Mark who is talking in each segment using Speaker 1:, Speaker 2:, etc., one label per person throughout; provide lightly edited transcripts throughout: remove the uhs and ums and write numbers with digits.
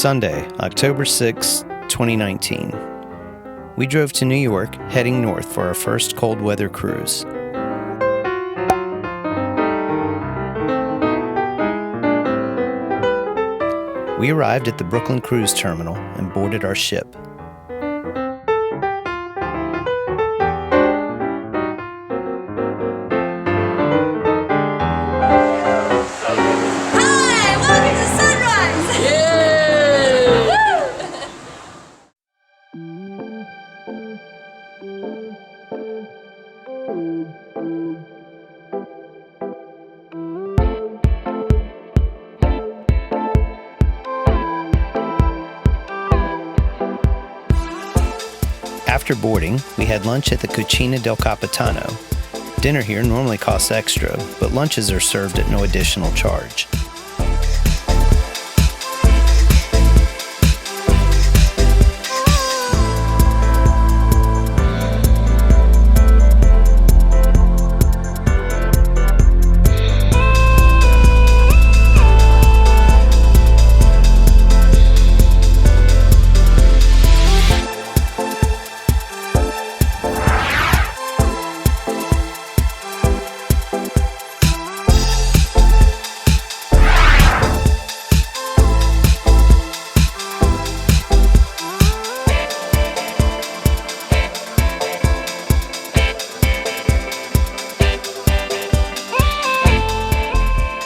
Speaker 1: Sunday, October 6, 2019. We drove to New York, heading north for our first cold weather cruise. We arrived at the Brooklyn Cruise Terminal and boarded our ship.
Speaker 2: Hi, welcome to Sunrise!
Speaker 3: Yay!
Speaker 1: After boarding, we had lunch at the Cucina del Capitano. Dinner here normally costs extra, but lunches are served at no additional charge.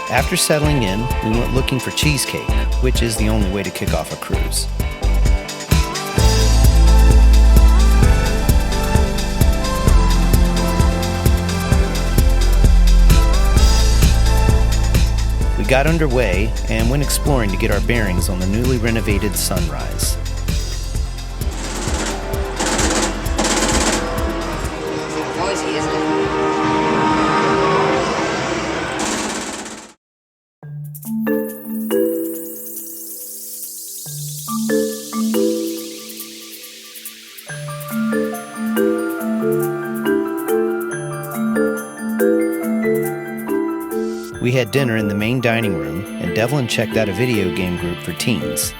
Speaker 1: After settling in, we went looking for cheesecake, which is the only way to kick off a cruise. We got underway and went exploring to get our bearings on the newly renovated Sunrise.
Speaker 3: Noisy, isn't it?
Speaker 1: We had dinner in the main dining room, and Devlin checked out a video game group for teens.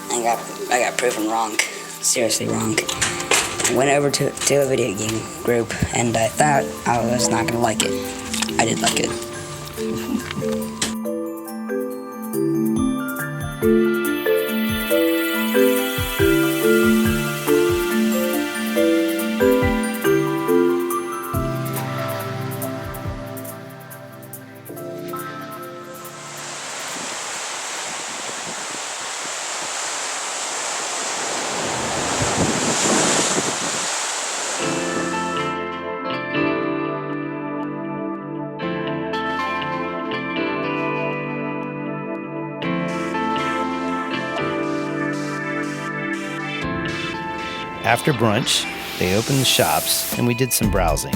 Speaker 4: I got proven wrong. Seriously wrong. I went over to a video game group, and I thought I was not going to like it. I did like it.
Speaker 1: After brunch, they opened the shops and we did some browsing.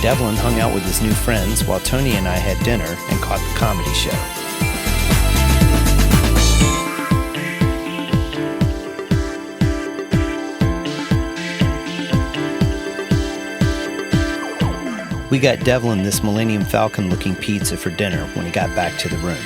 Speaker 1: Devlin hung out with his new friends while Tony and I had dinner and caught the comedy show. We got Devlin this Millennium Falcon looking pizza for dinner when he got back to the room.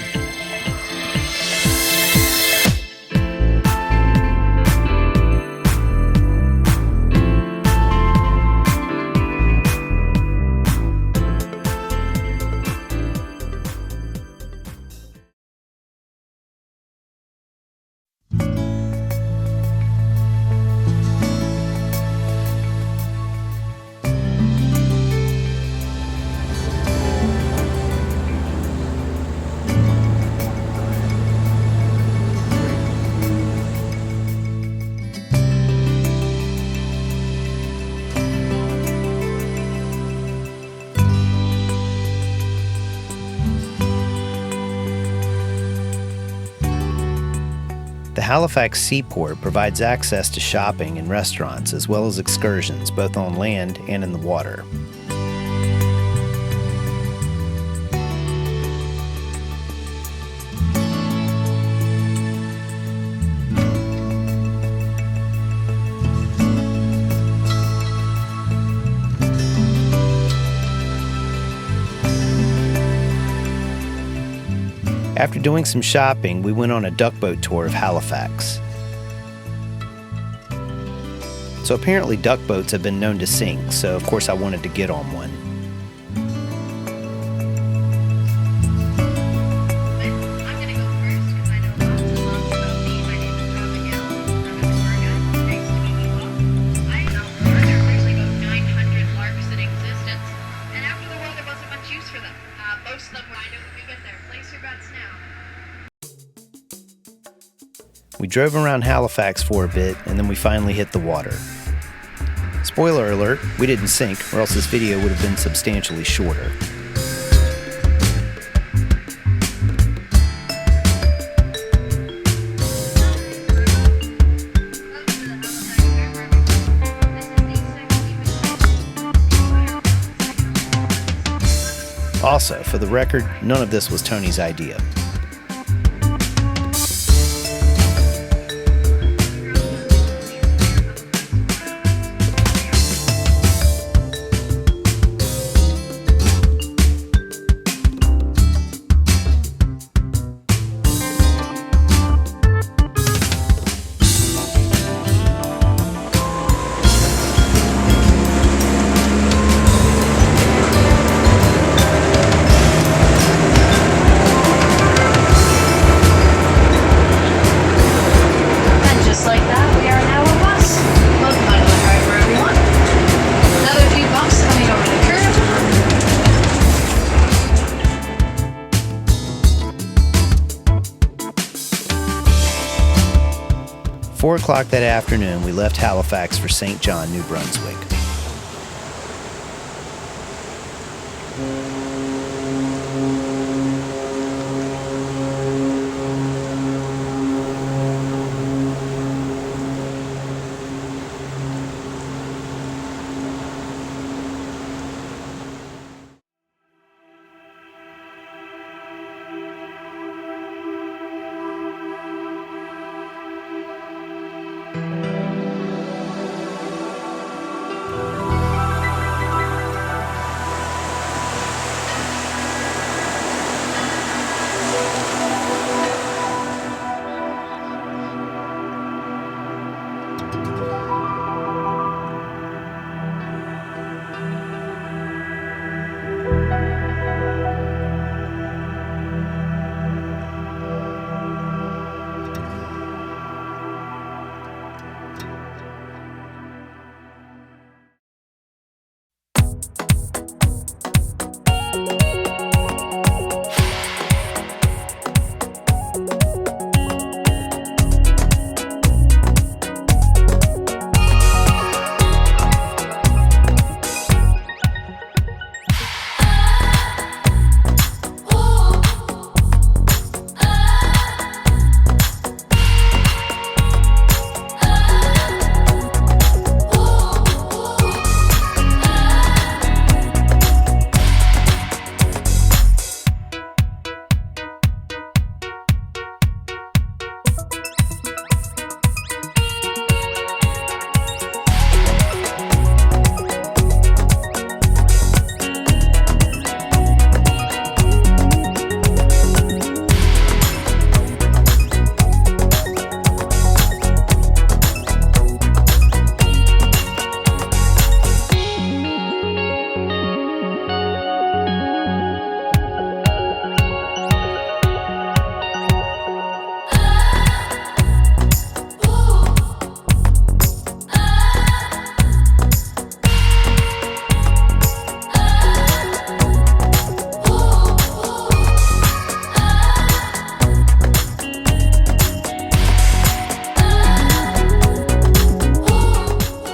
Speaker 1: The Halifax Seaport provides access to shopping and restaurants as well as excursions both on land and in the water. After doing some shopping, we went on a duckboat tour of Halifax. So apparently duckboats have been known to sink, so of course I wanted to get on one.
Speaker 2: I'm going to go first because I know lots and lots about me. My name is Abigail. I'm in Florida. Nice to meet you all. I know there's like about 900 larks in existence, and after the war there wasn't much use for them. Most of them will find out when we get there. Place your bets now.
Speaker 1: We drove around Halifax for a bit, and then we finally hit the water. Spoiler alert, we didn't sink, or else this video would have been substantially shorter. Also, for the record, none of this was Tony's idea. At 4 o'clock that afternoon, we left Halifax for St. John, New Brunswick.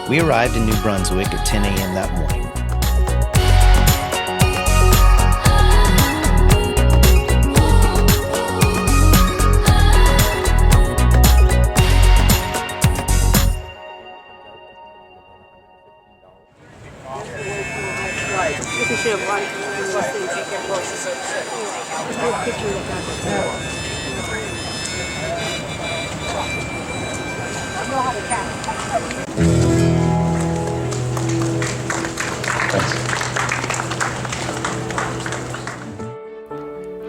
Speaker 1: We arrived in New Brunswick at 10 a.m. that morning.
Speaker 5: We should have won.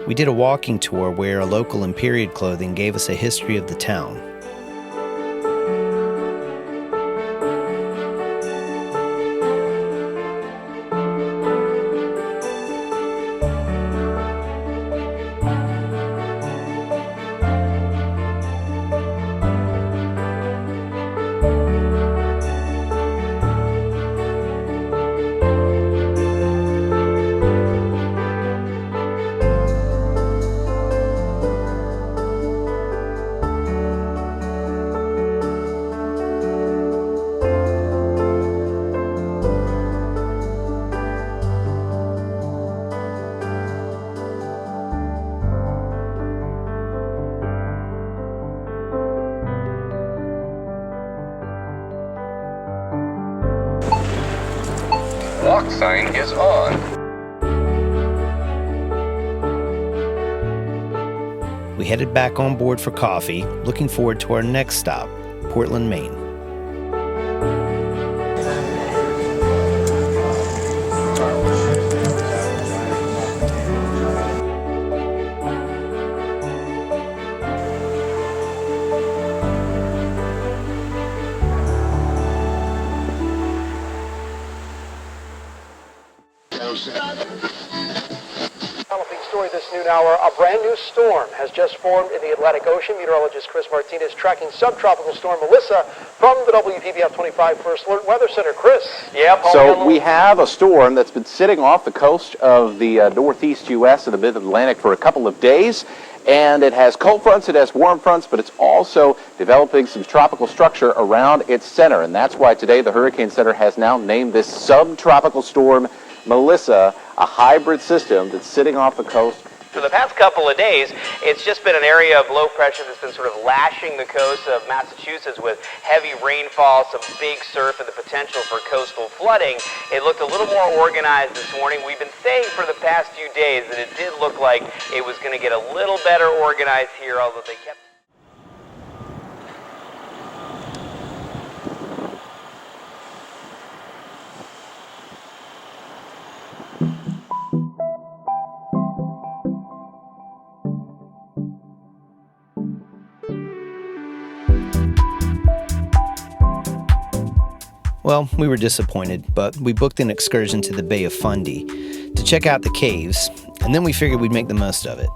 Speaker 1: We did a walking tour where a local in period clothing gave us a history of the town.
Speaker 6: Walk sign is on.
Speaker 1: We headed back on board for coffee, looking forward to our next stop, Portland, Maine.
Speaker 7: Developing story this noon hour, a brand new storm has just formed in the Atlantic Ocean. Meteorologist Chris Martinez tracking subtropical storm Melissa from the WPBF 25 First Alert Weather Center. Chris.
Speaker 8: Yep. So we have a storm that's been sitting off the coast of the northeast U.S. and the mid-Atlantic for a couple of days. And it has cold fronts, it has warm fronts, but it's also developing some tropical structure around its center. And that's why today the Hurricane Center has now named this subtropical storm Melissa, a hybrid system that's sitting off the coast.
Speaker 9: For the past couple of days, it's just been an area of low pressure that's been sort of lashing the coast of Massachusetts with heavy rainfall, some big surf, and the potential for coastal flooding. It looked a little more organized this morning. We've been saying for the past few days that it did look like it was going to get a little better organized here, although they kept...
Speaker 1: Well, we were disappointed, but we booked an excursion to the Bay of Fundy to check out the caves, and then we figured we'd make the most of it.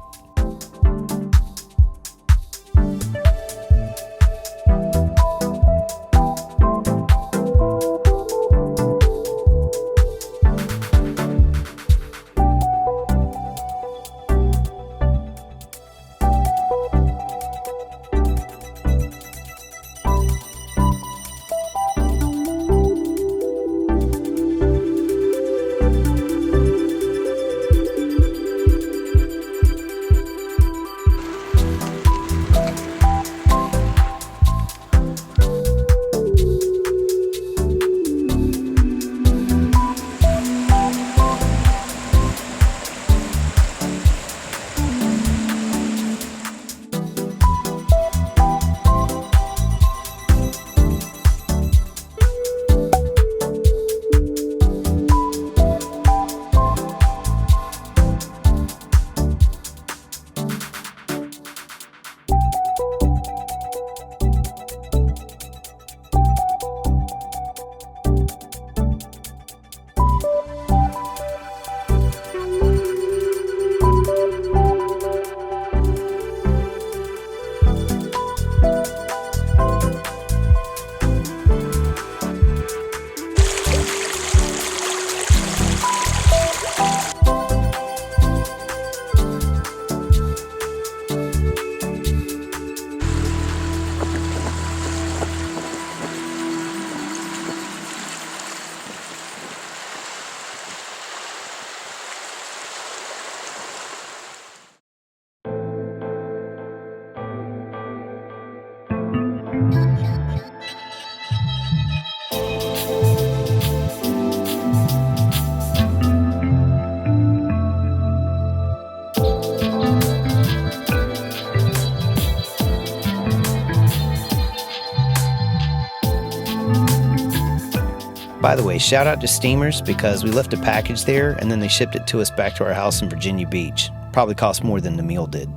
Speaker 1: By the way, shout out to Steamers because we left a package there and then they shipped it to us back to our house in Virginia Beach. Probably cost more than the meal did.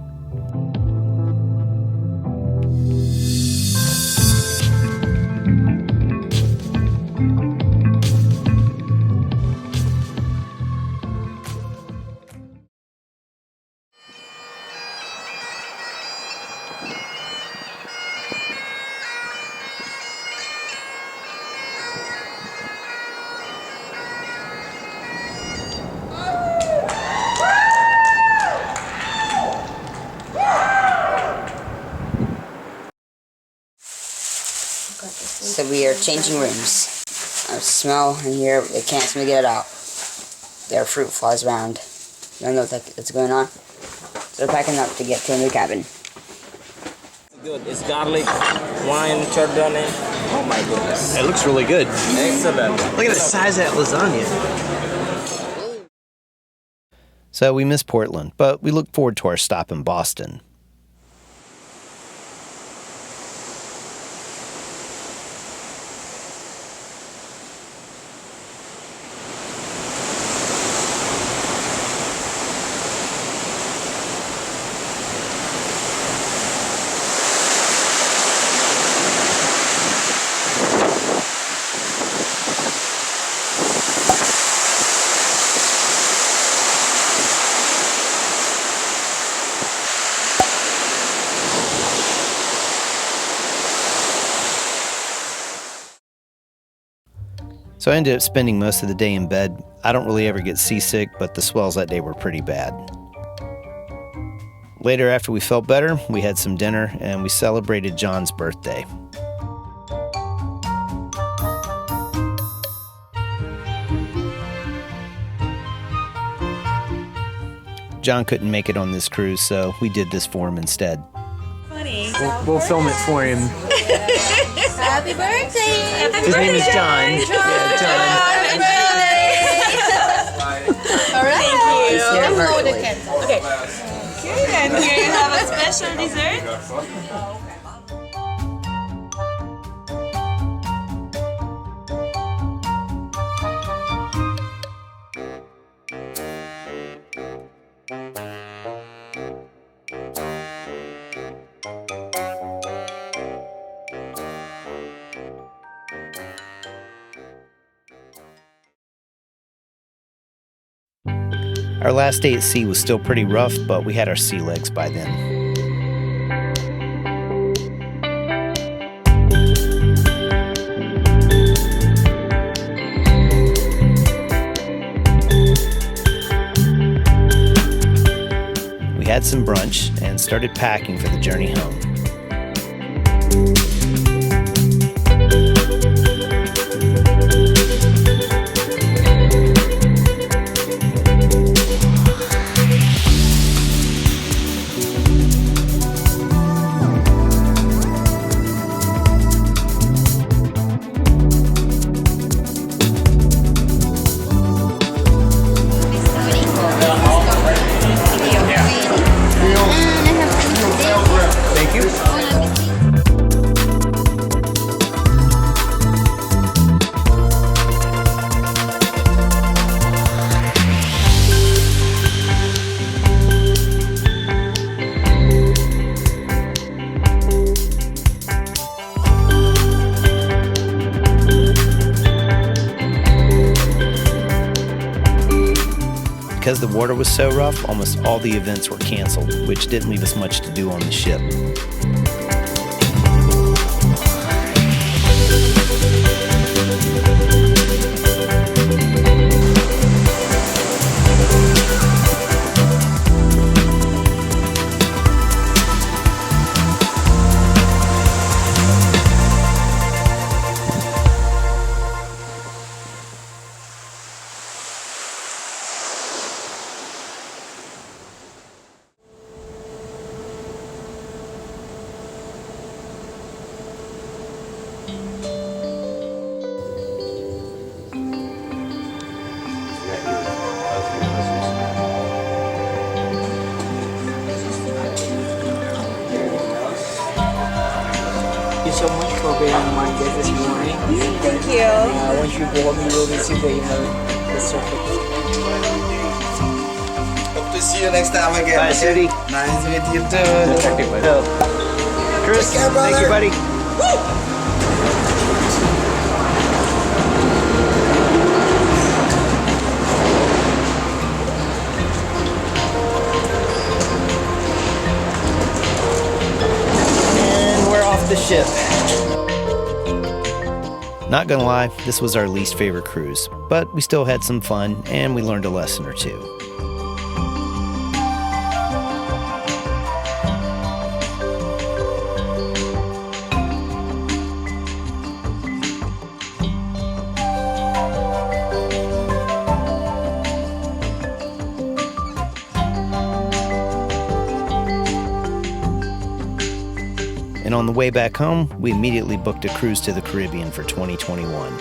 Speaker 4: So we are changing rooms. I smell in here, they can't seem to get it out. There are fruit flies around. I don't know what's going on. So they're packing up to get to a new cabin.
Speaker 5: Good. It's garlic, wine, chardonnay. Oh my goodness.
Speaker 1: It looks really good.
Speaker 5: Excellent.
Speaker 1: Look at the size of that lasagna. So we miss Portland, but we look forward to our stop in Boston. So I ended up spending most of the day in bed. I don't really ever get seasick, but the swells that day were pretty bad. Later, after we felt better, we had some dinner and we celebrated John's birthday. John couldn't make it on this cruise, so we did this for him instead.
Speaker 10: We'll film it for him.
Speaker 2: Happy birthday!
Speaker 10: His name is John. Yeah, John.
Speaker 2: Happy birthday! All right. Thank you. I'm loaded, Ken. Okay.
Speaker 11: Good. And here you have a special dessert.
Speaker 1: Our last day at sea was still pretty rough, but we had our sea legs by then. We had some brunch and started packing for the journey home. Because the water was so rough, almost all the events were canceled, which didn't leave us much to do on the ship.
Speaker 10: so much for being on my guest this morning.
Speaker 11: Thank you.
Speaker 10: Once you go home, you will receive the email. That's perfect.
Speaker 12: Hope to see you next time again.
Speaker 1: Bye, Sudi.
Speaker 12: Nice to meet you too.
Speaker 1: Chris,
Speaker 12: Take care, brother.
Speaker 1: thank you, buddy. And we're off the ship. Not gonna lie, this was our least favorite cruise, but we still had some fun and we learned a lesson or two. And on the way back home, we immediately booked a cruise to the Caribbean for 2021.